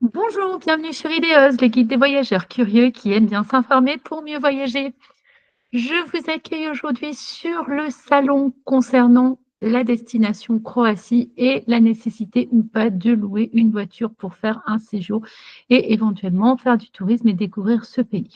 Bonjour, bienvenue sur Idéos, le guide des voyageurs curieux qui aiment bien s'informer pour mieux voyager. Je vous accueille aujourd'hui sur le salon concernant la destination Croatie et la nécessité ou pas de louer une voiture pour faire un séjour et éventuellement faire du tourisme et découvrir ce pays.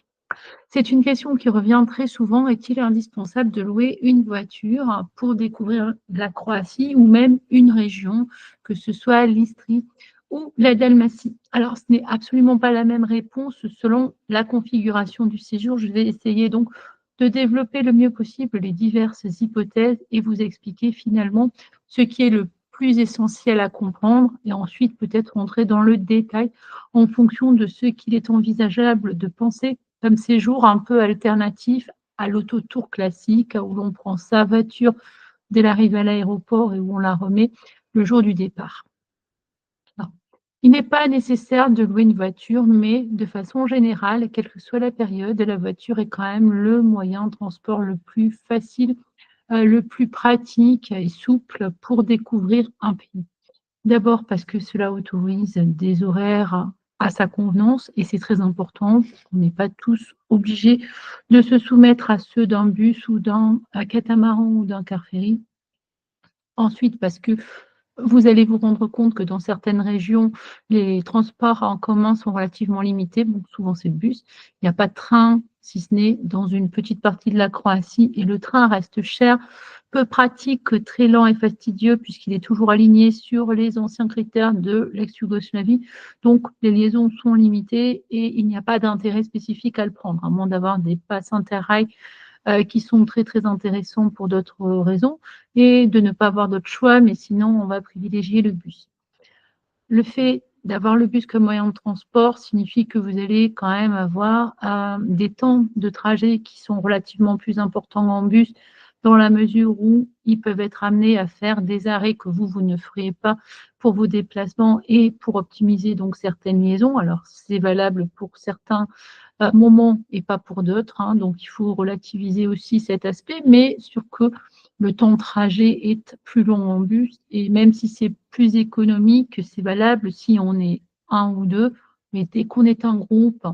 C'est une question qui revient très souvent. Est-il indispensable de louer une voiture pour découvrir la Croatie ou même une région, que ce soit l'Istrie ou la Dalmatie? Alors, ce n'est absolument pas la même réponse selon la configuration du séjour. Je vais essayer donc de développer le mieux possible les diverses hypothèses et vous expliquer finalement ce qui est le plus essentiel à comprendre et ensuite peut-être rentrer dans le détail en fonction de ce qu'il est envisageable de penser comme séjour un peu alternatif à l'autotour classique où l'on prend sa voiture dès l'arrivée à l'aéroport et où on la remet le jour du départ. Alors, il n'est pas nécessaire de louer une voiture, mais de façon générale, quelle que soit la période, la voiture est quand même le moyen de transport le plus facile, le plus pratique et souple pour découvrir un pays. D'abord parce que cela autorise des horaires à sa convenance et c'est très important. On n'est pas tous obligés de se soumettre à ceux d'un bus ou d'un catamaran ou d'un car ferry. Ensuite, parce que vous allez vous rendre compte que dans certaines régions, les transports en commun sont relativement limités. Bon, souvent, c'est le bus. Il n'y a pas de train, si ce n'est dans une petite partie de la Croatie. Et le train reste cher, peu pratique, très lent et fastidieux, puisqu'il est toujours aligné sur les anciens critères de l'ex-Yougoslavie. Donc, les liaisons sont limitées et il n'y a pas d'intérêt spécifique à le prendre, à moins d'avoir des passes interrail qui sont très, très intéressants pour d'autres raisons et de ne pas avoir d'autre choix, mais sinon, on va privilégier le bus. Le fait d'avoir le bus comme moyen de transport signifie que vous allez quand même avoir des temps de trajet qui sont relativement plus importants en bus, dans la mesure où ils peuvent être amenés à faire des arrêts que vous ne feriez pas pour vos déplacements et pour optimiser donc certaines liaisons. Alors, c'est valable pour certains moments et pas pour d'autres, hein, donc il faut relativiser aussi cet aspect, mais sur que le temps de trajet est plus long en bus et même si c'est plus économique, c'est valable si on est un ou deux, mais dès qu'on est un groupe,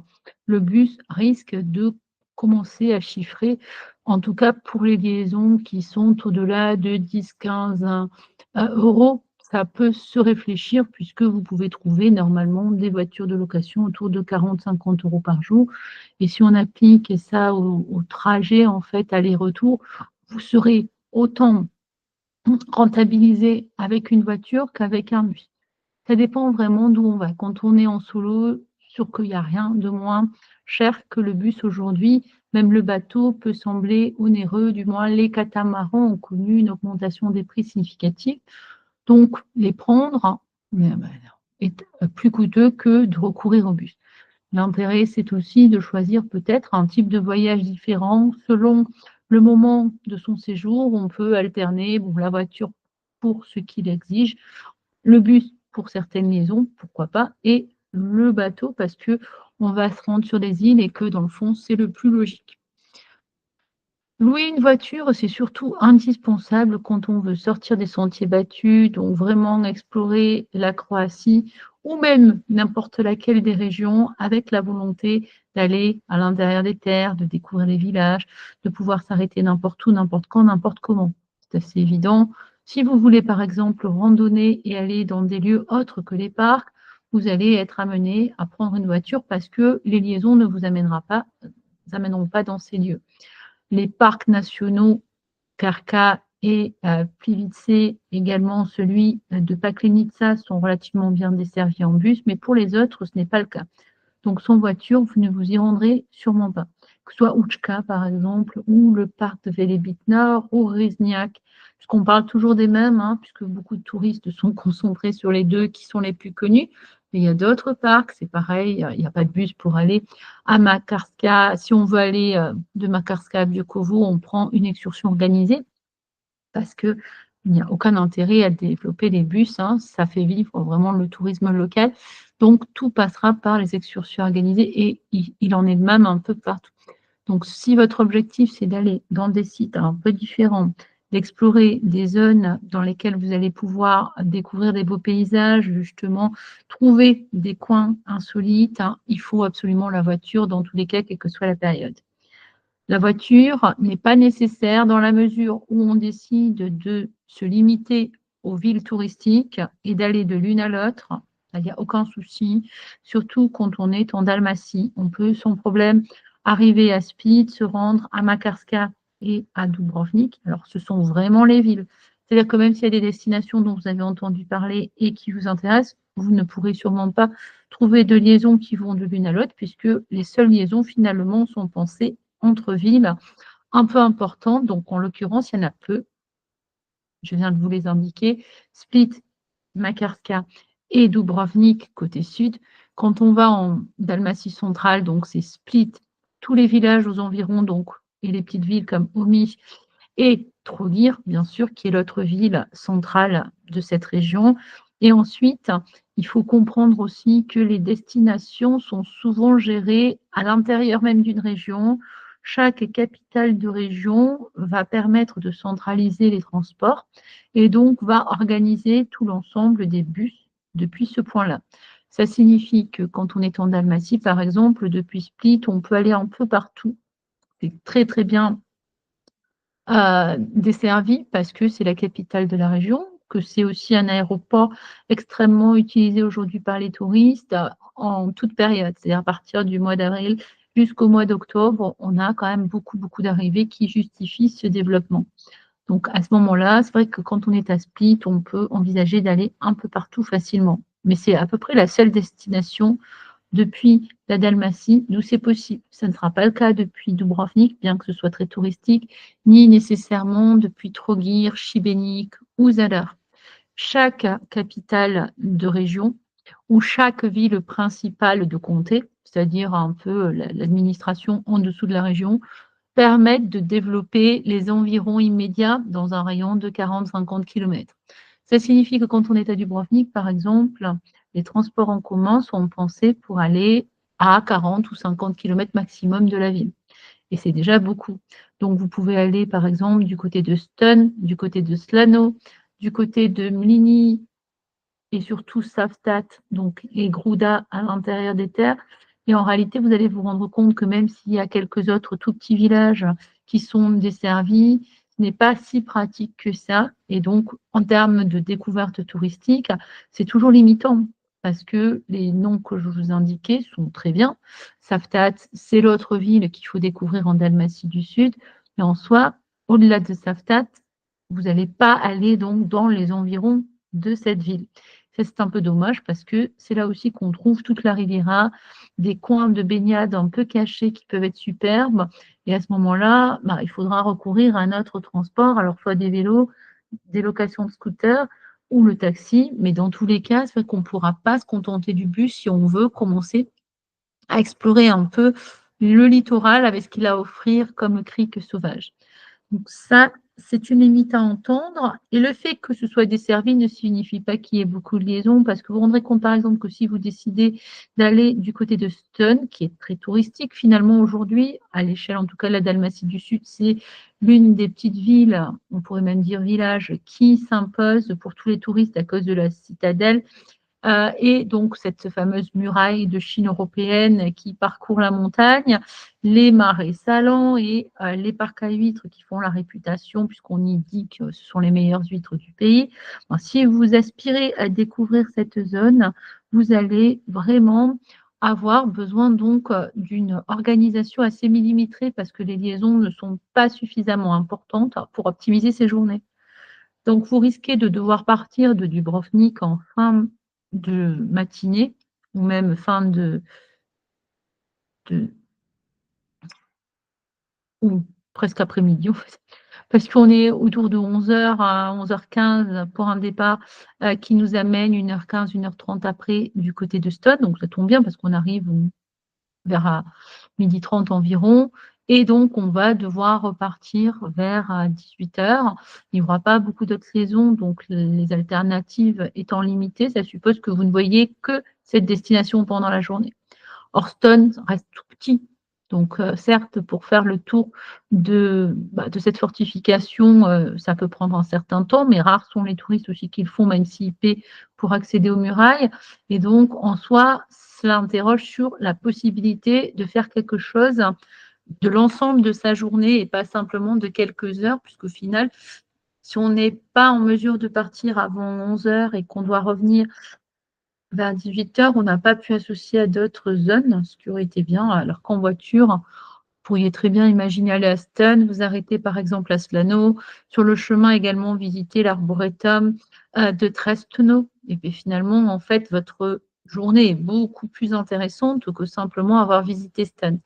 le bus risque de commencer à chiffrer, en tout cas pour les liaisons qui sont au-delà de 10-15 euros. Ça peut se réfléchir puisque vous pouvez trouver normalement des voitures de location autour de 40-50 euros par jour. Et si on applique ça au trajet, en fait, aller-retour, vous serez autant rentabilisé avec une voiture qu'avec un bus. Ça dépend vraiment d'où on va. Quand on est en solo, sûr qu'il n'y a rien de moins cher que le bus aujourd'hui. Même le bateau peut sembler onéreux, du moins les catamarans ont connu une augmentation des prix significative. Donc, les prendre est plus coûteux que de recourir au bus. L'intérêt, c'est aussi de choisir peut-être un type de voyage différent selon le moment de son séjour. On peut alterner bon, la voiture pour ce qu'il exige, le bus pour certaines liaisons, pourquoi pas, et le bateau parce que on va se rendre sur des îles et que dans le fond, c'est le plus logique. Louer une voiture, c'est surtout indispensable quand on veut sortir des sentiers battus, donc vraiment explorer la Croatie ou même n'importe laquelle des régions avec la volonté d'aller à l'intérieur des terres, de découvrir les villages, de pouvoir s'arrêter n'importe où, n'importe quand, n'importe comment. C'est assez évident. Si vous voulez par exemple randonner et aller dans des lieux autres que les parcs, vous allez être amené à prendre une voiture parce que les liaisons ne amèneront pas dans ces lieux. Les parcs nationaux Krka et Plivice, également celui de Paklenica sont relativement bien desservis en bus, mais pour les autres, ce n'est pas le cas. Donc sans voiture, vous ne vous y rendrez sûrement pas. Que ce soit Učka, par exemple, ou le parc de Velebitna, ou Rizniak, puisqu'on parle toujours des mêmes, hein, puisque beaucoup de touristes sont concentrés sur les deux qui sont les plus connus. Mais il y a d'autres parcs, c'est pareil, il n'y a pas de bus pour aller à Makarska. Si on veut aller de Makarska à Biokovo, on prend une excursion organisée parce qu'il n'y a aucun intérêt à développer les bus, hein, ça fait vivre vraiment le tourisme local. Donc, tout passera par les excursions organisées et il en est de même un peu partout. Donc, si votre objectif, c'est d'aller dans des sites un peu différents, d'explorer des zones dans lesquelles vous allez pouvoir découvrir des beaux paysages, justement, trouver des coins insolites, hein, il faut absolument la voiture dans tous les cas, quelle que soit la période. La voiture n'est pas nécessaire dans la mesure où on décide de se limiter aux villes touristiques et d'aller de l'une à l'autre. Il n'y a aucun souci, surtout quand on est en Dalmatie. On peut sans problème arriver à Split, se rendre à Makarska et à Dubrovnik. Alors, ce sont vraiment les villes. C'est-à-dire que même s'il y a des destinations dont vous avez entendu parler et qui vous intéressent, vous ne pourrez sûrement pas trouver de liaisons qui vont de l'une à l'autre, puisque les seules liaisons finalement sont pensées entre villes un peu importantes. Donc, en l'occurrence, il y en a peu. Je viens de vous les indiquer. Split, Makarska et Dubrovnik, côté sud. Quand on va en Dalmatie centrale, donc c'est Split, tous les villages aux environs, donc, et les petites villes comme Omi et Trogir, bien sûr, qui est l'autre ville centrale de cette région. Et ensuite, il faut comprendre aussi que les destinations sont souvent gérées à l'intérieur même d'une région. Chaque capitale de région va permettre de centraliser les transports et donc va organiser tout l'ensemble des bus depuis ce point-là. Ça signifie que quand on est en Dalmatie, par exemple, depuis Split, on peut aller un peu partout. C'est très, très bien desservie parce que c'est la capitale de la région, que c'est aussi un aéroport extrêmement utilisé aujourd'hui par les touristes en toute période. C'est-à-dire à partir du mois d'avril jusqu'au mois d'octobre, on a quand même beaucoup, beaucoup d'arrivées qui justifient ce développement. Donc à ce moment-là, c'est vrai que quand on est à Split, on peut envisager d'aller un peu partout facilement. Mais c'est à peu près la seule destination depuis la Dalmatie, d'où c'est possible. Ça ne sera pas le cas depuis Dubrovnik, bien que ce soit très touristique, ni nécessairement depuis Trogir, Šibenik ou Zadar. Chaque capitale de région ou chaque ville principale de comté, c'est-à-dire un peu l'administration en dessous de la région, permettent de développer les environs immédiats dans un rayon de 40-50 km. Ça signifie que quand on est à Dubrovnik, par exemple, les transports en commun sont pensés pour aller à 40 ou 50 km maximum de la ville. Et c'est déjà beaucoup. Donc, vous pouvez aller, par exemple, du côté de Stun, du côté de Slano, du côté de Mlini et surtout Savtat, donc les Grouda à l'intérieur des terres. Et en réalité, vous allez vous rendre compte que même s'il y a quelques autres tout petits villages qui sont desservis, ce n'est pas si pratique que ça. Et donc, en termes de découverte touristique, c'est toujours limitant parce que les noms que je vous indiquais sont très bien. Savtat, c'est l'autre ville qu'il faut découvrir en Dalmatie du Sud. Mais en soi, au-delà de Savtat, vous n'allez pas aller donc dans les environs de cette ville. Ça, c'est un peu dommage parce que c'est là aussi qu'on trouve toute la Riviera, des coins de baignade un peu cachés qui peuvent être superbes. Et à ce moment-là, il faudra recourir à un autre transport, alors soit des vélos, des locations de scooters ou le taxi. Mais dans tous les cas, c'est vrai qu'on ne pourra pas se contenter du bus si on veut commencer à explorer un peu le littoral avec ce qu'il a à offrir comme crique sauvage. Donc ça, c'est une limite à entendre. Et le fait que ce soit desservi ne signifie pas qu'il y ait beaucoup de liaisons, parce que vous vous rendrez compte, par exemple, que si vous décidez d'aller du côté de Stun, qui est très touristique finalement aujourd'hui, à l'échelle en tout cas de la Dalmatie du Sud, c'est l'une des petites villes, on pourrait même dire village, qui s'impose pour tous les touristes à cause de la citadelle et donc cette fameuse muraille de Chine européenne qui parcourt la montagne, les marais salants et les parcs à huîtres qui font la réputation, puisqu'on y dit que ce sont les meilleures huîtres du pays. Bon, si vous aspirez à découvrir cette zone, vous allez vraiment avoir besoin donc d'une organisation assez millimétrée parce que les liaisons ne sont pas suffisamment importantes pour optimiser ces journées. Donc, vous risquez de devoir partir de Dubrovnik en fin de matinée ou même fin de ou presque après-midi, en fait, parce qu'on est autour de 11h à 11h15 pour un départ qui nous amène 1h15, 1h30 après du côté de Stone. Donc, ça tombe bien parce qu'on arrive vers 12h30 environ. Et donc, on va devoir repartir vers 18h. Il n'y aura pas beaucoup d'autres saisons, donc les alternatives étant limitées, ça suppose que vous ne voyez que cette destination pendant la journée. Horston reste tout petit, Donc, certes, pour faire le tour de cette fortification, ça peut prendre un certain temps, mais rares sont les touristes aussi qui le font, même s'ils paient pour accéder aux murailles. Et donc, en soi, cela interroge sur la possibilité de faire quelque chose de l'ensemble de sa journée et pas simplement de quelques heures, puisqu'au final, si on n'est pas en mesure de partir avant 11 heures et qu'on doit revenir vers 18 heures, on n'a pas pu associer à d'autres zones, ce qui aurait été bien, alors qu'en voiture, vous pourriez très bien imaginer aller à Stun, vous arrêter par exemple à Slano, sur le chemin également visiter l'arboretum de Tresteno. Et puis finalement, en fait, votre journée est beaucoup plus intéressante que simplement avoir visité Stun.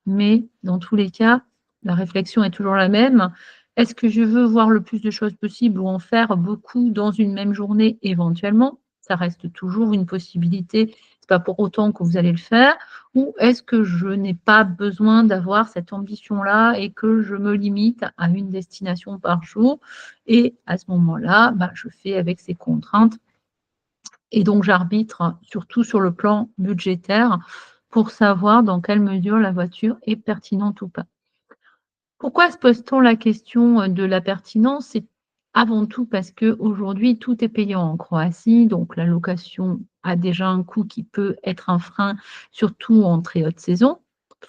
Mais dans tous les cas, la réflexion est toujours la même. Est-ce que je veux voir le plus de choses possible ou en faire beaucoup dans une même journée éventuellement? Ça reste toujours une possibilité. C'est pas pour autant que vous allez le faire. Ou est-ce que je n'ai pas besoin d'avoir cette ambition-là et que je me limite à une destination par jour? Et à ce moment-là, bah, je fais avec ces contraintes et donc j'arbitre surtout sur le plan budgétaire pour savoir dans quelle mesure la voiture est pertinente ou pas. Pourquoi se pose-t-on la question, de la pertinence? C'est avant tout parce qu'aujourd'hui tout est payant en Croatie, donc la location a déjà un coût qui peut être un frein, surtout en très haute saison.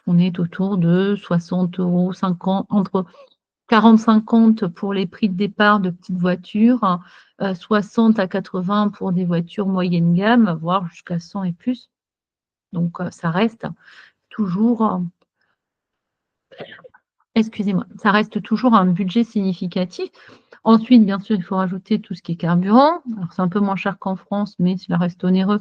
On est autour de 60 €, 50, entre 40-50 pour les prix de départ de petites voitures, 60 à 80 pour des voitures moyenne gamme, voire jusqu'à 100 et plus. Donc, ça reste toujours, excusez-moi, ça reste toujours un budget significatif. Ensuite, bien sûr, il faut rajouter tout ce qui est carburant. Alors, c'est un peu moins cher qu'en France, mais cela reste onéreux,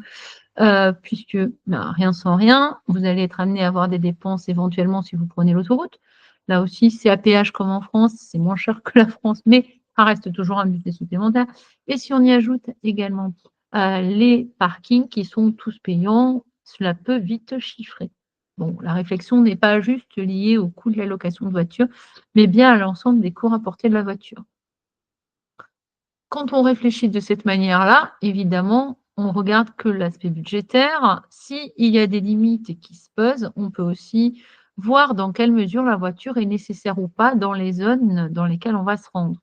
puisque, bah, rien sans rien, vous allez être amené à avoir des dépenses éventuellement si vous prenez l'autoroute. Là aussi, c'est à péage comme en France, c'est moins cher que la France, mais ça reste toujours un budget supplémentaire. Et si on y ajoute également, les parkings qui sont tous payants, cela peut vite chiffrer. Bon, la réflexion n'est pas juste liée au coût de la location de voiture, mais bien à l'ensemble des coûts rapportés de la voiture. Quand on réfléchit de cette manière-là, évidemment, on regarde que l'aspect budgétaire. S'il y a des limites qui se posent, on peut aussi voir dans quelle mesure la voiture est nécessaire ou pas dans les zones dans lesquelles on va se rendre.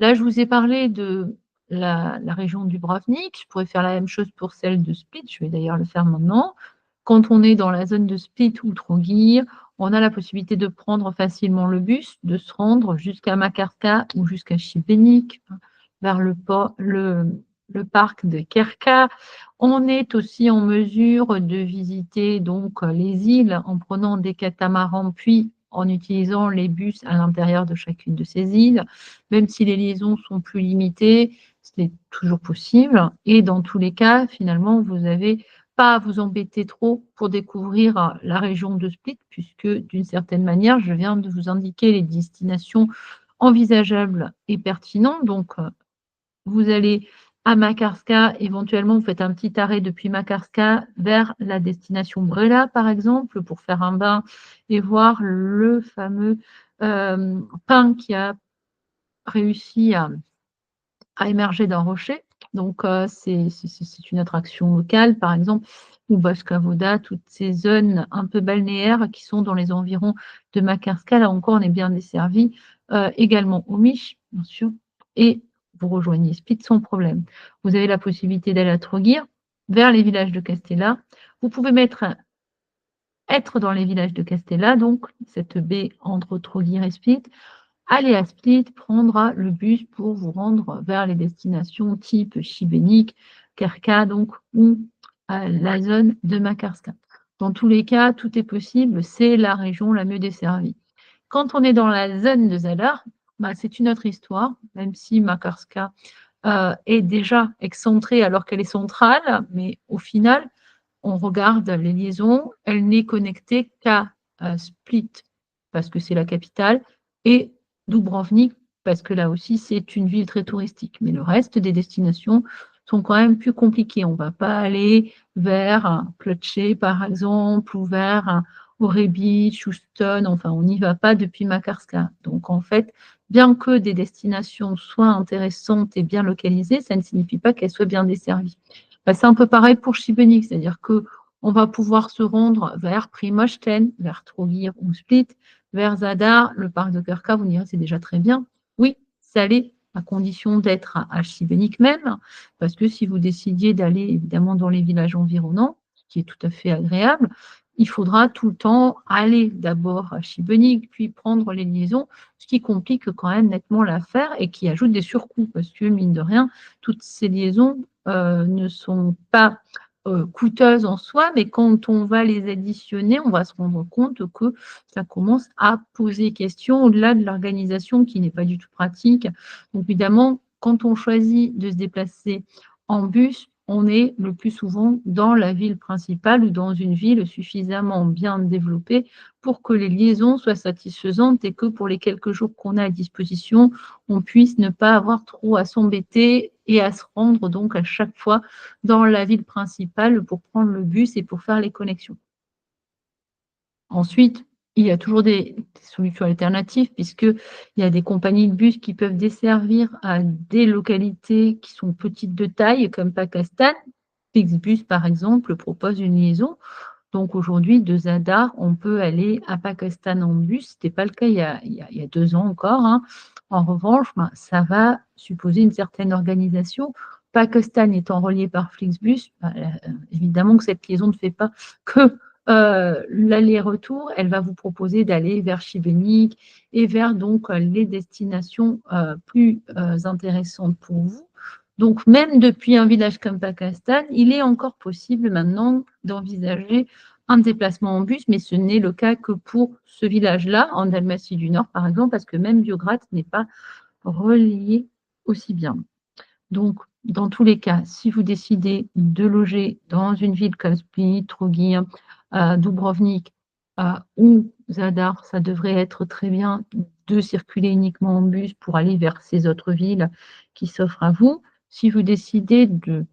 Là, je vous ai parlé de la région du Dubrovnik. Je pourrais faire la même chose pour celle de Split. Je vais d'ailleurs le faire maintenant. Quand on est dans la zone de Split ou Trogir, on a la possibilité de prendre facilement le bus, de se rendre jusqu'à Makarska ou jusqu'à Šibenik, vers le parc de Kerka. On est aussi en mesure de visiter donc les îles en prenant des catamarans, puis en utilisant les bus à l'intérieur de chacune de ces îles. Même si les liaisons sont plus limitées, c'est toujours possible. Et dans tous les cas, finalement, vous n'avez pas à vous embêter trop pour découvrir la région de Split, puisque d'une certaine manière, je viens de vous indiquer les destinations envisageables et pertinentes. Donc, vous allez à Makarska, éventuellement, vous faites un petit arrêt depuis Makarska vers la destination Brela, par exemple, pour faire un bain et voir le fameux pain qui a réussi à émerger d'un rocher. Donc, c'est une attraction locale, par exemple, ou Baška Voda, toutes ces zones un peu balnéaires qui sont dans les environs de Makarska. Là encore, on est bien desservi. Également Omiš, bien sûr, et vous rejoignez Split sans problème. Vous avez la possibilité d'aller à Trogir, vers les villages de Castella. Vous pouvez être dans les villages de Castella, donc cette baie entre Trogir et Split. Allez à Split, prendre le bus pour vous rendre vers les destinations type Šibenik, Kerka, donc, ou la zone de Makarska. Dans tous les cas, tout est possible, c'est la région la mieux desservie. Quand on est dans la zone de Zadar, bah, c'est une autre histoire, même si Makarska est déjà excentrée alors qu'elle est centrale, mais au final, on regarde les liaisons, elle n'est connectée qu'à Split, parce que c'est la capitale, et Dubrovnik, parce que là aussi, c'est une ville très touristique. Mais le reste des destinations sont quand même plus compliquées. On ne va pas aller vers Ploče, par exemple, ou vers Orebić, Houston, enfin, on n'y va pas depuis Makarska. Donc, en fait, bien que des destinations soient intéressantes et bien localisées, ça ne signifie pas qu'elles soient bien desservies. Bah, c'est un peu pareil pour Šibenik, c'est-à-dire que On va pouvoir se rendre vers Primosten, vers Trogir ou Split, vers Zadar, le parc de Krka, vous me direz: «C'est déjà très bien». Oui, ça l'est, à condition d'être à Šibenik même, parce que si vous décidiez d'aller évidemment dans les villages environnants, ce qui est tout à fait agréable, il faudra tout le temps aller d'abord à Šibenik, puis prendre les liaisons, ce qui complique quand même nettement l'affaire et qui ajoute des surcoûts parce que mine de rien, toutes ces liaisons, ne sont pas coûteuses en soi, mais quand on va les additionner, on va se rendre compte que ça commence à poser question au-delà de l'organisation qui n'est pas du tout pratique. Donc évidemment, quand on choisit de se déplacer en bus, on est le plus souvent dans la ville principale ou dans une ville suffisamment bien développée pour que les liaisons soient satisfaisantes et que pour les quelques jours qu'on a à disposition, on puisse ne pas avoir trop à s'embêter et à se rendre donc à chaque fois dans la ville principale pour prendre le bus et pour faire les connexions. Ensuite, il y a toujours des solutions alternatives puisqu'il y a des compagnies de bus qui peuvent desservir à des localités qui sont petites de taille comme Pakistan. Flixbus, par exemple, propose une liaison. Donc aujourd'hui, de Zadar, on peut aller à Pakistan en bus. Ce n'était pas le cas il y a 2 ans encore, hein. En revanche, ben, ça va supposer une certaine organisation. Pakistan étant relié par Flixbus, ben, évidemment que cette liaison ne fait pas que l'aller-retour. Elle va vous proposer d'aller vers Šibenik et vers donc les destinations plus intéressantes pour vous. Donc, même depuis un village comme Pakistan, il est encore possible maintenant d'envisager un déplacement en bus, mais ce n'est le cas que pour ce village-là, en Dalmatie du Nord, par exemple, parce que même Biograd n'est pas relié aussi bien. Donc, dans tous les cas, si vous décidez de loger dans une ville comme Split, Trogir, Dubrovnik ou Zadar, ça devrait être très bien de circuler uniquement en bus pour aller vers ces autres villes qui s'offrent à vous. Si vous décidez de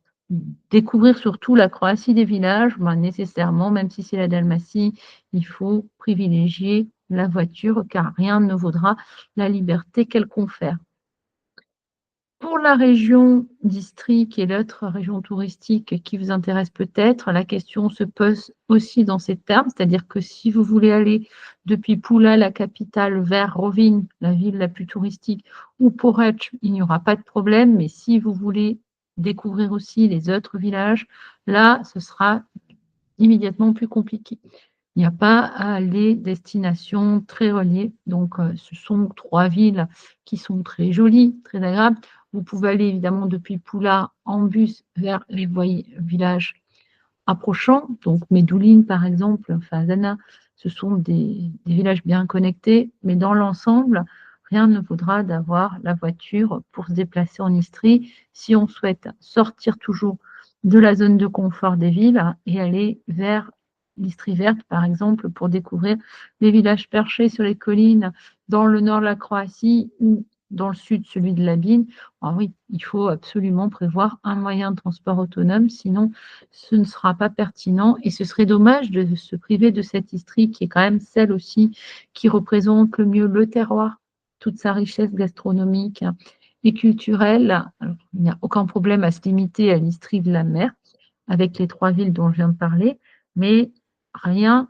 découvrir surtout la Croatie des villages, ben nécessairement, même si c'est la Dalmatie, il faut privilégier la voiture car rien ne vaudra la liberté qu'elle confère. Pour la région d'Istrie, qui est l'autre région touristique qui vous intéresse peut-être, la question se pose aussi dans ces termes, c'est-à-dire que si vous voulez aller depuis Pula, la capitale, vers Rovinj, la ville la plus touristique, ou Poreč, il n'y aura pas de problème, mais si vous voulez découvrir aussi les autres villages, là, ce sera immédiatement plus compliqué. Il n'y a pas les destinations très reliées. Donc, ce sont 3 villes qui sont très jolies, très agréables. Vous pouvez aller évidemment depuis Pula en bus vers les villages approchants. Donc, Medulin, par exemple, enfin, Adana, ce sont des villages bien connectés. Mais dans l'ensemble, rien ne vaudra d'avoir la voiture pour se déplacer en Istrie si on souhaite sortir toujours de la zone de confort des villes et aller vers l'Istrie verte, par exemple, pour découvrir les villages perchés sur les collines dans le nord de la Croatie ou dans le sud, celui de Labine. Alors oui, il faut absolument prévoir un moyen de transport autonome, sinon ce ne sera pas pertinent et ce serait dommage de se priver de cette Istrie qui est quand même celle aussi qui représente le mieux le terroir, toute sa richesse gastronomique et culturelle. Alors, il n'y a aucun problème à se limiter à l'Istrie de la mer avec les 3 villes dont je viens de parler, mais rien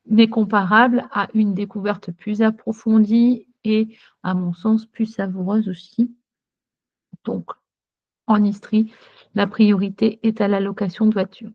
n'est comparable à une découverte plus approfondie et, à mon sens, plus savoureuse aussi. Donc, en Istrie, la priorité est à la location de voiture.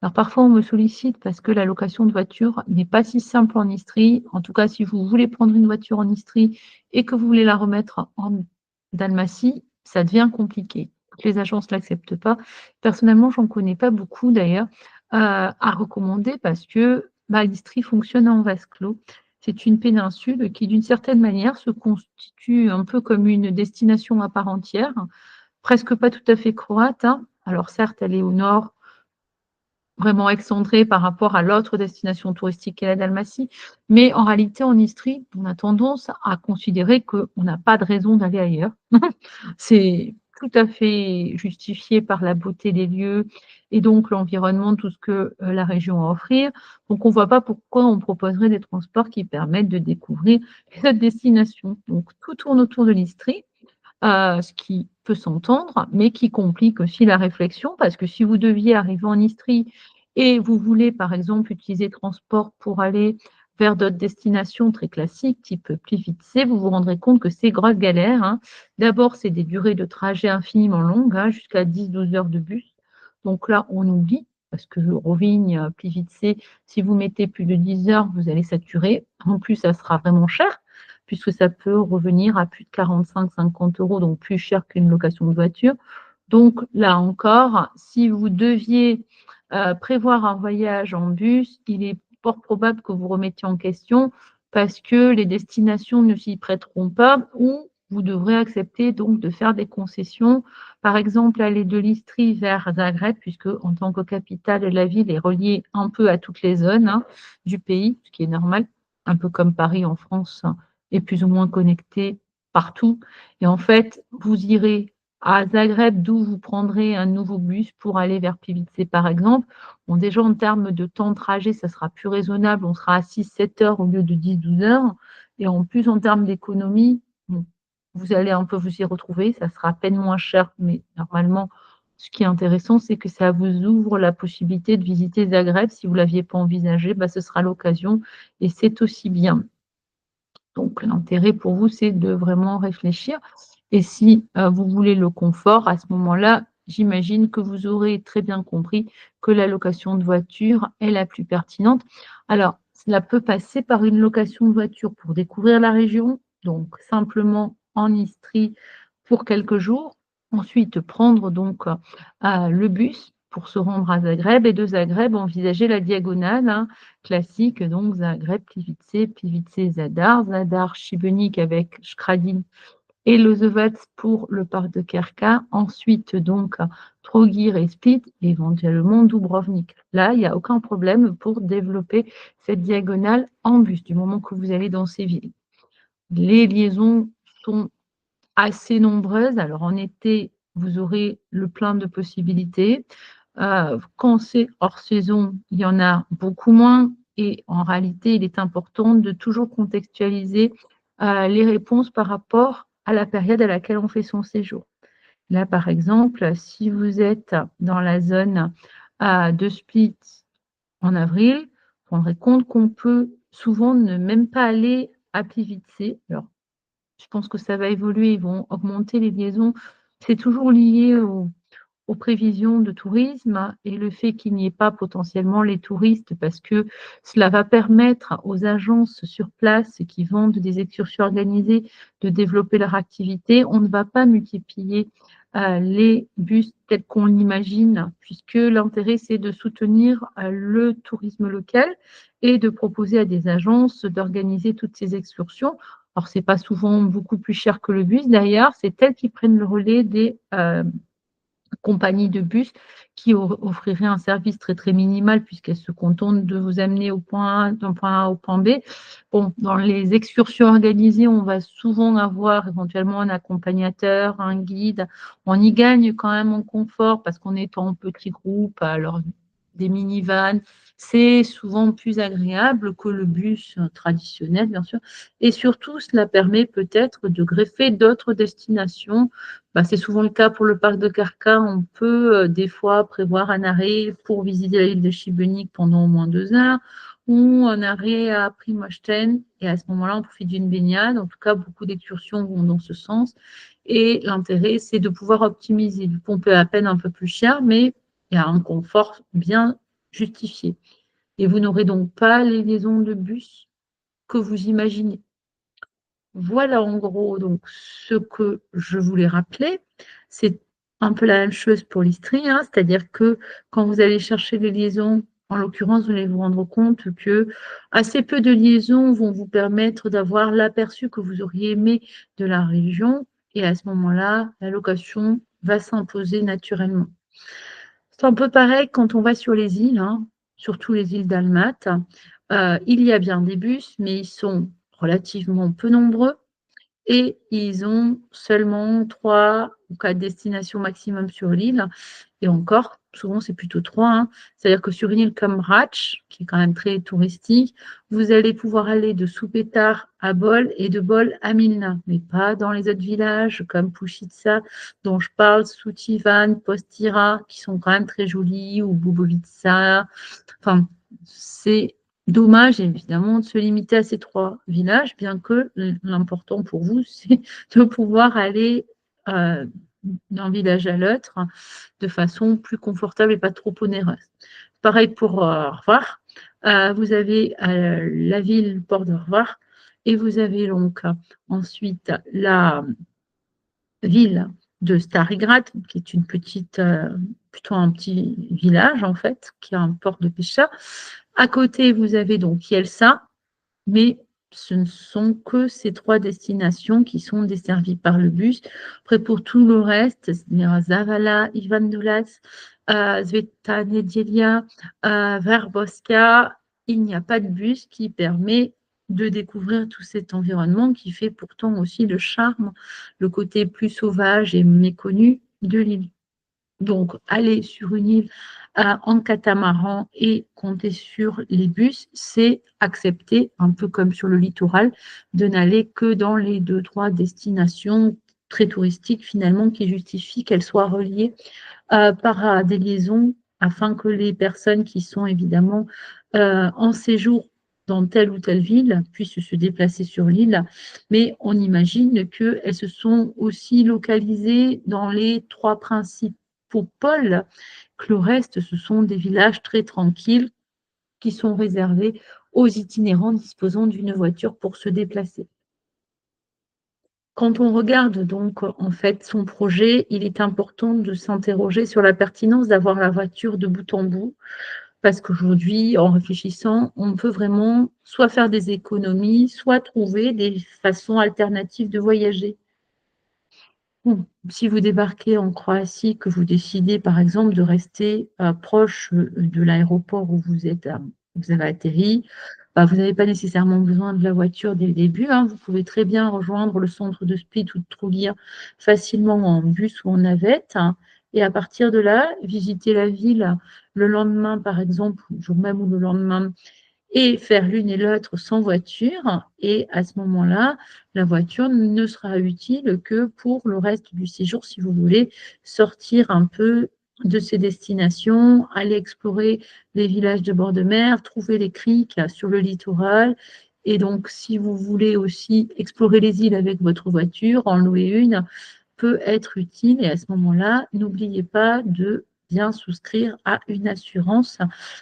Alors parfois, on me sollicite parce que la location de voiture n'est pas si simple en Istrie. En tout cas, si vous voulez prendre une voiture en Istrie et que vous voulez la remettre en Dalmatie, ça devient compliqué. Toutes les agences ne l'acceptent pas. Personnellement, j'en connais pas beaucoup d'ailleurs à recommander parce que bah, l'Istrie fonctionne en vase clos. C'est une péninsule qui, d'une certaine manière, se constitue un peu comme une destination à part entière, presque pas tout à fait croate, hein. Alors certes, elle est au nord, vraiment excentré par rapport à l'autre destination touristique qu'est la Dalmatie. Mais en réalité, en Istrie, on a tendance à considérer qu'on n'a pas de raison d'aller ailleurs. C'est tout à fait justifié par la beauté des lieux et donc l'environnement, tout ce que la région a à offrir. Donc, on ne voit pas pourquoi on proposerait des transports qui permettent de découvrir cette destination. Donc, tout tourne autour de l'Istrie, ce qui peut s'entendre, mais qui complique aussi la réflexion, parce que si vous deviez arriver en Istrie et vous voulez, par exemple, utiliser le transport pour aller vers d'autres destinations très classiques, type Plitvice, vous vous rendrez compte que c'est grosse galère, hein. D'abord, c'est des durées de trajet infiniment longues, hein, jusqu'à 10-12 heures de bus. Donc là, on oublie, parce que Rovigne, Plitvice, si vous mettez plus de 10 heures, vous allez saturer. En plus, ça sera vraiment cher, puisque ça peut revenir à plus de 45-50 €, donc plus cher qu'une location de voiture. Donc là encore, si vous deviez prévoir un voyage en bus, il est fort probable que vous remettiez en question parce que les destinations ne s'y prêteront pas ou vous devrez accepter donc de faire des concessions. Par exemple, aller de l'Istrie vers Zagreb, puisque en tant que capitale, la ville est reliée un peu à toutes les zones, hein, du pays, ce qui est normal, un peu comme Paris en France est plus ou moins connecté partout. Et en fait, vous irez à Zagreb, d'où vous prendrez un nouveau bus pour aller vers Plivice, par exemple. Bon, déjà, en termes de temps de trajet, ça sera plus raisonnable. On sera à 6-7 heures au lieu de 10-12 heures. Et en plus, en termes d'économie, bon, vous allez un peu vous y retrouver. Ça sera à peine moins cher, mais normalement, ce qui est intéressant, c'est que ça vous ouvre la possibilité de visiter Zagreb. Si vous ne l'aviez pas envisagé, bah, ce sera l'occasion et c'est aussi bien. Donc l'intérêt pour vous, c'est de vraiment réfléchir et si, vous voulez le confort, à ce moment-là, j'imagine que vous aurez très bien compris que la location de voiture est la plus pertinente. Alors, cela peut passer par une location de voiture pour découvrir la région, donc simplement en Istrie pour quelques jours. Ensuite, prendre donc, le bus pour se rendre à Zagreb et de Zagreb, envisager la diagonale, hein, classique, donc Zagreb, Plivice, Plivice, Zadar, Zadar, Šibenik avec Skradin et Lozovac pour le parc de Krka. Ensuite, donc, Trogir et Split, et éventuellement Dubrovnik. Là, il n'y a aucun problème pour développer cette diagonale en bus, du moment que vous allez dans ces villes. Les liaisons sont assez nombreuses. Alors, en été, vous aurez le plein de possibilités. Quand c'est hors saison, il y en a beaucoup moins et en réalité, il est important de toujours contextualiser, les réponses par rapport à la période à laquelle on fait son séjour. Là, par exemple, si vous êtes dans la zone, de Split en avril, vous vous rendrez compte qu'on peut souvent ne même pas aller à Plivice. Alors, je pense que ça va évoluer, ils vont augmenter les liaisons. C'est toujours lié aux prévisions de tourisme et le fait qu'il n'y ait pas potentiellement les touristes parce que cela va permettre aux agences sur place qui vendent des excursions organisées de développer leur activité. On ne va pas multiplier les bus tels qu'on l'imagine puisque l'intérêt, c'est de soutenir le tourisme local et de proposer à des agences d'organiser toutes ces excursions. Alors, ce n'est pas souvent beaucoup plus cher que le bus d'ailleurs, c'est elles qui prennent le relais des compagnie de bus qui offrirait un service très, très minimal puisqu'elle se contente de vous amener au point A, d'un point A au point B. Bon, dans les excursions organisées, on va souvent avoir éventuellement un accompagnateur, un guide. On y gagne quand même en confort parce qu'on est en petit groupe, alors des minivans, c'est souvent plus agréable que le bus traditionnel, bien sûr et surtout, cela permet peut-être de greffer d'autres destinations. Bah, c'est souvent le cas pour le parc de Krka. On peut des fois prévoir un arrêt pour visiter la ville de Šibenik pendant au moins 2 heures ou un arrêt à Primošten et à ce moment-là, on profite d'une baignade. En tout cas, beaucoup d'excursions vont dans ce sens et l'intérêt, c'est de pouvoir optimiser. Du coup, on peut à peine un peu plus cher, mais il y a un confort bien justifié et vous n'aurez donc pas les liaisons de bus que vous imaginez. Voilà en gros donc ce que je voulais rappeler. C'est un peu la même chose pour l'Istrie, hein, c'est-à-dire que quand vous allez chercher les liaisons, en l'occurrence, vous allez vous rendre compte que assez peu de liaisons vont vous permettre d'avoir l'aperçu que vous auriez aimé de la région et à ce moment-là, la location va s'imposer naturellement. C'est un peu pareil quand on va sur les îles, hein, surtout les îles dalmates. Il y a bien des bus, mais ils sont relativement peu nombreux et ils ont seulement 3 ou 4 destinations maximum sur l'île et encore, souvent c'est plutôt 3, hein. C'est-à-dire que sur une île comme Ratch, qui est quand même très touristique, vous allez pouvoir aller de Supetár à Bol et de Bol à Milna, mais pas dans les autres villages comme Pušica dont je parle, Sutivan, Postira, qui sont quand même très jolis, ou Bubovica. Enfin, c'est dommage évidemment de se limiter à ces 3 villages, bien que l'important pour vous, c'est de pouvoir aller d'un village à l'autre de façon plus confortable et pas trop onéreuse. Pareil pour Hvar. Vous avez la ville port de Hvar et vous avez donc ensuite la ville de Starigrad, qui est une petite, plutôt un petit village en fait, qui a un port de pêcheurs. À côté, vous avez donc Kielsa, mais ce ne sont que ces 3 destinations qui sont desservies par le bus. Après, pour tout le reste, c'est-à-dire Zavala, Ivandolac, Zveta Nedelja, Verboska, il n'y a pas de bus qui permet de découvrir tout cet environnement qui fait pourtant aussi le charme, le côté plus sauvage et méconnu de l'île. Donc, aller sur une île en catamaran et compter sur les bus, c'est accepté, un peu comme sur le littoral, de n'aller que dans les 2-3 destinations très touristiques finalement qui justifient qu'elles soient reliées par des liaisons afin que les personnes qui sont évidemment en séjour dans telle ou telle ville puissent se déplacer sur l'île. Mais on imagine qu'elles se sont aussi localisées dans les 3 principaux pôles, que le reste, ce sont des villages très tranquilles qui sont réservés aux itinérants disposant d'une voiture pour se déplacer. Quand on regarde donc en fait son projet, il est important de s'interroger sur la pertinence d'avoir la voiture de bout en bout, parce qu'aujourd'hui, en réfléchissant, on peut vraiment soit faire des économies, soit trouver des façons alternatives de voyager. Bon, si vous débarquez en Croatie, que vous décidez par exemple de rester proche de l'aéroport où vous avez atterri, bah, vous n'avez pas nécessairement besoin de la voiture dès le début, hein. Vous pouvez très bien rejoindre le centre de Split ou de Trogir facilement en bus ou en navette, hein. Et à partir de là, visiter la ville le lendemain, par exemple, le jour même ou le lendemain, et faire l'une et l'autre sans voiture. Et à ce moment-là, la voiture ne sera utile que pour le reste du séjour si vous voulez sortir un peu de ces destinations, aller explorer les villages de bord de mer, trouver les criques sur le littoral. Et donc, si vous voulez aussi explorer les îles avec votre voiture, en louer une peut être utile. Et à ce moment-là, n'oubliez pas de bien souscrire à une assurance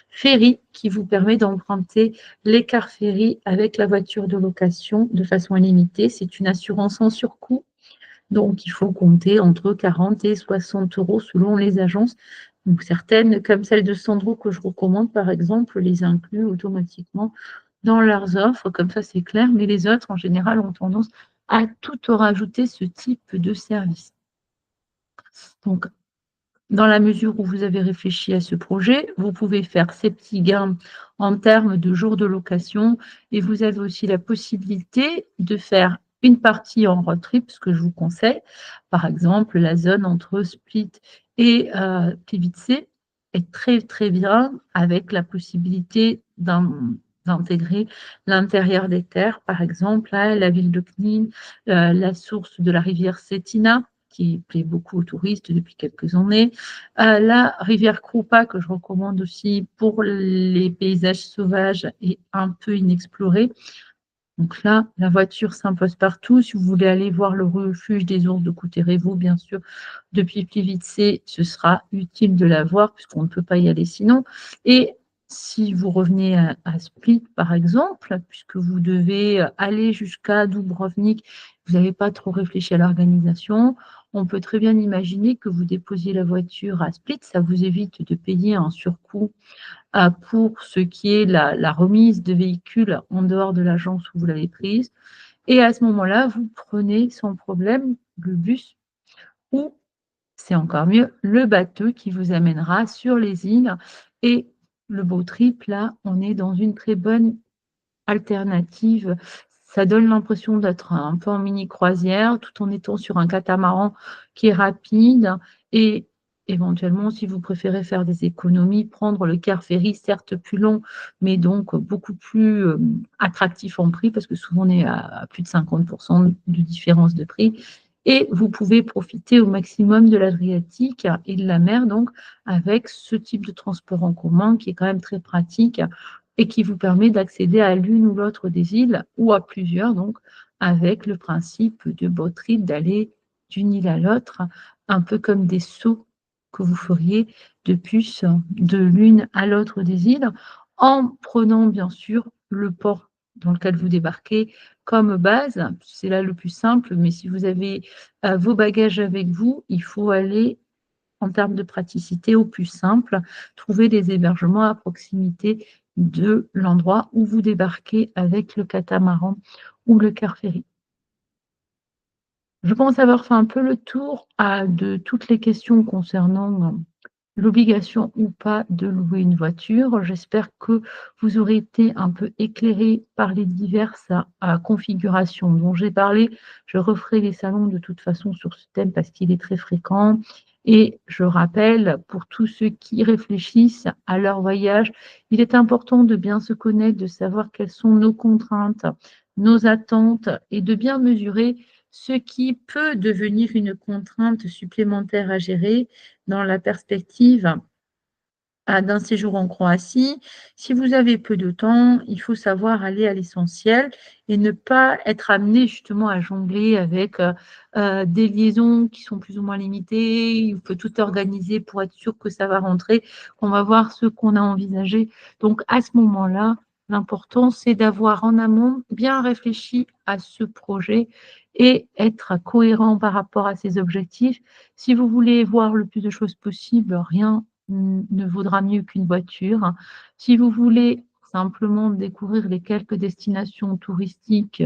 ferry qui vous permet d'emprunter les cars ferry avec la voiture de location de façon illimitée. C'est une assurance en surcoût, donc il faut compter entre 40 et 60 euros selon les agences. Donc certaines, comme celle de Sandro que je recommande par exemple, les incluent automatiquement dans leurs offres, comme ça c'est clair, mais les autres en général ont tendance à tout rajouter ce type de service. Donc dans la mesure où vous avez réfléchi à ce projet, vous pouvez faire ces petits gains en termes de jours de location et vous avez aussi la possibilité de faire une partie en road trip, ce que je vous conseille. Par exemple, la zone entre Split et Plivice est très, très bien avec la possibilité d'intégrer l'intérieur des terres, par exemple, hein, la ville de Knin, la source de la rivière Cetina, qui plaît beaucoup aux touristes depuis quelques années. La rivière Krupa, que je recommande aussi pour les paysages sauvages et un peu inexplorés. Donc là, la voiture s'impose partout. Si vous voulez aller voir le refuge des ours de Kuterevo, bien sûr, depuis Plivice, ce sera utile de la voir puisqu'on ne peut pas y aller sinon. Et si vous revenez à Split, par exemple, puisque vous devez aller jusqu'à Dubrovnik, vous n'avez pas trop réfléchi à l'organisation, on peut très bien imaginer que vous déposiez la voiture à Split, ça vous évite de payer un surcoût pour ce qui est la remise de véhicules en dehors de l'agence où vous l'avez prise. Et à ce moment-là, vous prenez sans problème le bus ou, c'est encore mieux, le bateau qui vous amènera sur les îles. Et le beau trip, là, on est dans une très bonne alternative. Ça donne l'impression d'être un peu en mini croisière tout en étant sur un catamaran qui est rapide et éventuellement, si vous préférez faire des économies, prendre le car ferry, certes plus long, mais donc beaucoup plus attractif en prix, parce que souvent on est à plus de 50% de différence de prix. Et vous pouvez profiter au maximum de l'Adriatique et de la mer, donc avec ce type de transport en commun qui est quand même très pratique et qui vous permet d'accéder à l'une ou l'autre des îles ou à plusieurs, donc avec le principe de boat trip, d'aller d'une île à l'autre, un peu comme des sauts que vous feriez de puce de l'une à l'autre des îles, en prenant bien sûr le port dans lequel vous débarquez comme base. C'est là le plus simple, mais si vous avez vos bagages avec vous, il faut aller en termes de praticité au plus simple, trouver des hébergements à proximité de l'endroit où vous débarquez avec le catamaran ou le car ferry. Je pense avoir fait un peu le tour de toutes les questions concernant l'obligation ou pas de louer une voiture. J'espère que vous aurez été un peu éclairé par les diverses configurations dont j'ai parlé. Je referai les salons de toute façon sur ce thème parce qu'il est très fréquent. Et je rappelle, pour tous ceux qui réfléchissent à leur voyage, il est important de bien se connaître, de savoir quelles sont nos contraintes, nos attentes et de bien mesurer ce qui peut devenir une contrainte supplémentaire à gérer dans la perspective d'un séjour en Croatie. Si vous avez peu de temps, il faut savoir aller à l'essentiel et ne pas être amené justement à jongler avec des liaisons qui sont plus ou moins limitées. Il faut tout organiser pour être sûr que ça va rentrer. On va voir ce qu'on a envisagé. Donc à ce moment-là, l'important, c'est d'avoir en amont bien réfléchi à ce projet et être cohérent par rapport à ses objectifs. Si vous voulez voir le plus de choses possible, rien ne vaudra mieux qu'une voiture. Si vous voulez simplement découvrir les quelques destinations touristiques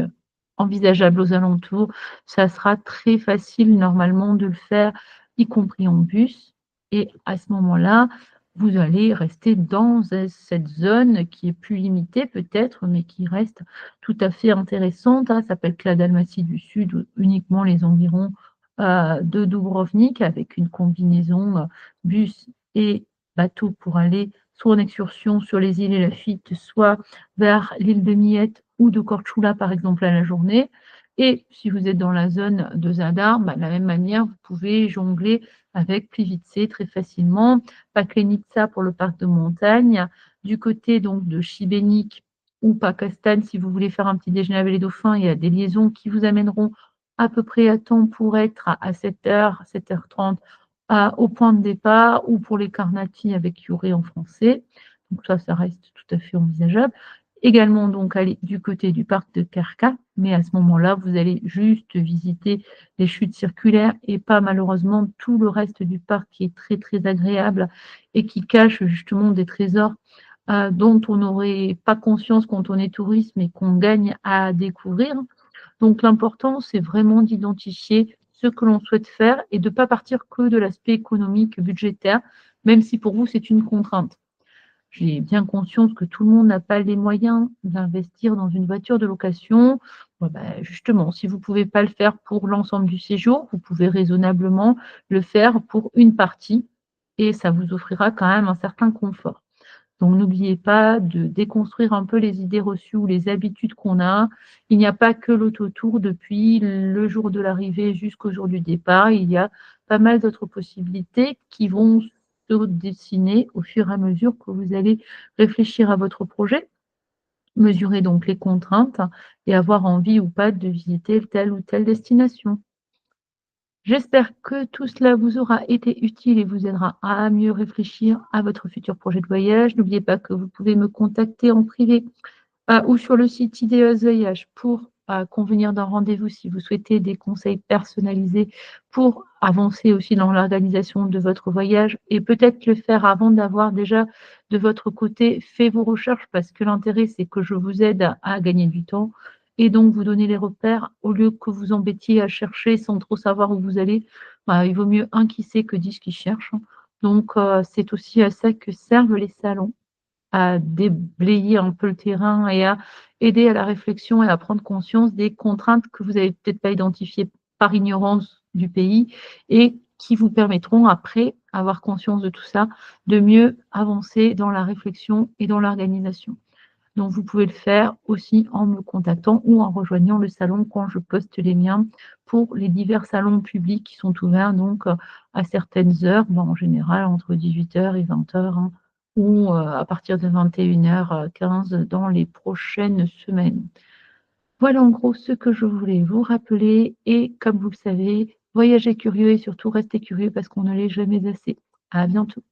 envisageables aux alentours, ça sera très facile normalement de le faire, y compris en bus. Et à ce moment-là, vous allez rester dans cette zone qui est plus limitée peut-être, mais qui reste tout à fait intéressante. Ça s'appelle que la Dalmatie du Sud, ou uniquement les environs de Dubrovnik, avec une combinaison bus et bateau pour aller soit en excursion sur les îles et Lafitte, soit vers l'île de Miette ou de Korčula, par exemple, à la journée. Et si vous êtes dans la zone de Zadar, de la même manière, vous pouvez jongler avec Plivice très facilement, Paklenica pour le parc de montagne, du côté donc de Šibenik ou Pakistan, si vous voulez faire un petit déjeuner avec les dauphins, il y a des liaisons qui vous amèneront à peu près à temps pour être à 7h, 7h30 au point de départ, ou pour les Carnati avec Youré en français. Donc ça reste tout à fait envisageable. Également donc aller du côté du parc de Karka, mais à ce moment-là, vous allez juste visiter les chutes circulaires et pas malheureusement tout le reste du parc qui est très très agréable et qui cache justement des trésors dont on n'aurait pas conscience quand on est touriste, mais qu'on gagne à découvrir. Donc l'important, c'est vraiment d'identifier ce que l'on souhaite faire et de ne pas partir que de l'aspect économique, budgétaire, même si pour vous, c'est une contrainte. J'ai bien conscience que tout le monde n'a pas les moyens d'investir dans une voiture de location. Bon, justement, si vous ne pouvez pas le faire pour l'ensemble du séjour, vous pouvez raisonnablement le faire pour une partie et ça vous offrira quand même un certain confort. Donc n'oubliez pas de déconstruire un peu les idées reçues ou les habitudes qu'on a. Il n'y a pas que l'autotour depuis le jour de l'arrivée jusqu'au jour du départ. Il y a pas mal d'autres possibilités qui vont se dessiner au fur et à mesure que vous allez réfléchir à votre projet, mesurer donc les contraintes et avoir envie ou pas de visiter telle ou telle destination. J'espère que tout cela vous aura été utile et vous aidera à mieux réfléchir à votre futur projet de voyage. N'oubliez pas que vous pouvez me contacter en privé ou sur le site Ideos Voyage pour convenir d'un rendez-vous si vous souhaitez des conseils personnalisés pour avancer aussi dans l'organisation de votre voyage et peut-être le faire avant d'avoir déjà de votre côté fait vos recherches parce que l'intérêt c'est que je vous aide à gagner du temps et donc vous donner les repères au lieu que vous embêtiez à chercher sans trop savoir où vous allez. Il vaut mieux un qui sait que 10 qui cherchent. Donc c'est aussi à ça que servent les salons, à déblayer un peu le terrain et à aider à la réflexion et à prendre conscience des contraintes que vous n'avez peut-être pas identifiées par ignorance du pays et qui vous permettront après, avoir conscience de tout ça, de mieux avancer dans la réflexion et dans l'organisation. Donc vous pouvez le faire aussi en me contactant ou en rejoignant le salon quand je poste les liens pour les divers salons publics qui sont ouverts donc, à certaines heures, en général entre 18 h et 20 h, hein, ou, à partir de 21 h 15 dans les prochaines semaines. Voilà en gros ce que je voulais vous rappeler et comme vous le savez, voyagez curieux et surtout restez curieux parce qu'on ne l'est jamais assez. À bientôt.